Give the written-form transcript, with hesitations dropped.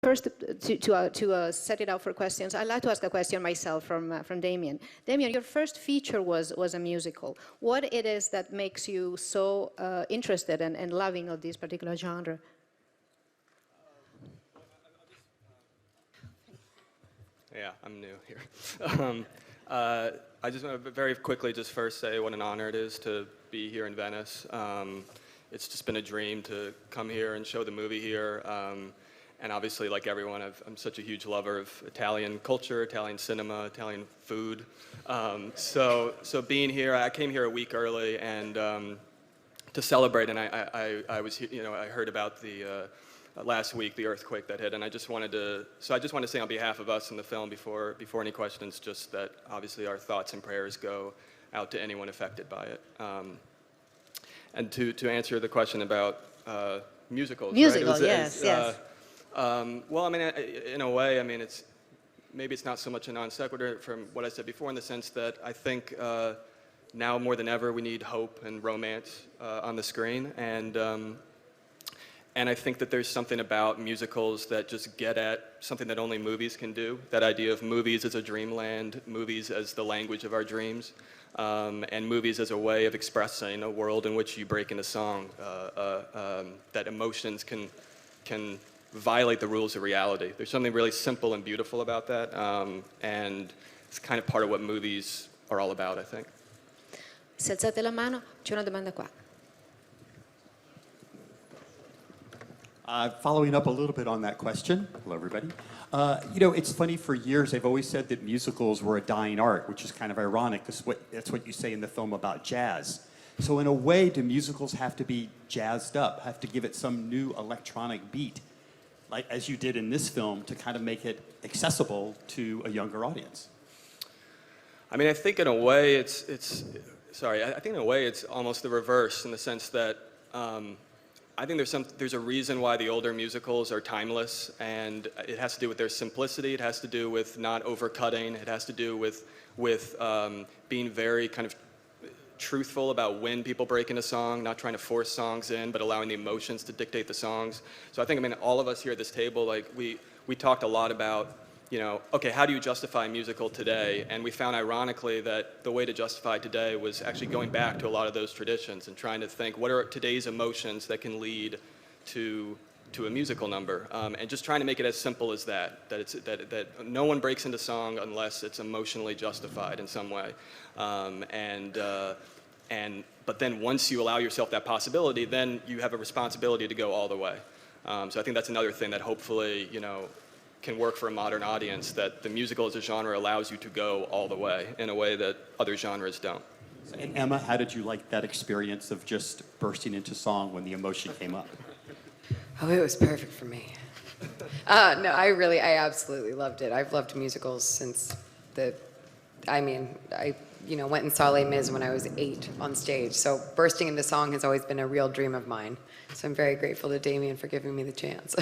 First, to set it out for questions, I'd like to ask a question myself from Damien. Damien, your first feature was a musical. What it is that makes you so interested and loving of this particular genre? Yeah, I'm new here. I just want to very quickly just first say what an honor it is to be here in Venice. It's just been a dream to come here and show the movie here. And obviously, like everyone, I'm such a huge lover of Italian culture, Italian cinema, Italian food. So being here, I came here a week early and to celebrate. And I was, I heard about the last week, the earthquake that hit, and I just wanted to say on behalf of us in the film, before any questions, just that obviously our thoughts and prayers go out to anyone affected by it. And to answer the question about musicals, musicals, right? Yes. Well, I mean, in a way, I mean, maybe it's not so much a non sequitur from what I said before, in the sense that I think now more than ever we need hope and romance on the screen, and I think that there's something about musicals that just get at something that only movies can do. That idea of movies as a dreamland, movies as the language of our dreams, and movies as a way of expressing a world in which you break into song, that emotions can violate the rules of reality. There's something really simple and beautiful about that, and it's kind of part of what movies are all about, I think. Se alzate la mano, c'è una domanda qua. Following up a little bit on that question, hello everybody. It's funny, for years they've always said that musicals were a dying art, which is kind of ironic. That's what you say in the film about jazz. So in a way, do musicals have to be jazzed up, have to give it some new electronic beat, like as you did in this film, to kind of make it accessible to a younger audience? I mean, I think in a way I think in a way it's almost the reverse, in the sense that I think there's a reason why the older musicals are timeless, and it has to do with their simplicity. It has to do with not overcutting. It has to do with being very kind of truthful about when people break into song, not trying to force songs in, but allowing the emotions to dictate the songs. So I mean, all of us here at this table, like we talked a lot about, okay, how do you justify a musical today? And we found, ironically, that the way to justify today was actually going back to a lot of those traditions and trying to think, what are today's emotions that can lead to a musical number? And just trying to make it as simple as that that no one breaks into song unless it's emotionally justified in some way. But then once you allow yourself that possibility, then you have a responsibility to go all the way. So I think that's another thing that hopefully, can work for a modern audience, that the musical as a genre allows you to go all the way in a way that other genres don't. And Emma, how did you like that experience of just bursting into song when the emotion came up? Oh, it was perfect for me. No, I absolutely loved it. I've loved musicals since I went and saw Les Mis when I was 8 on stage. So bursting into song has always been a real dream of mine. So I'm very grateful to Damien for giving me the chance.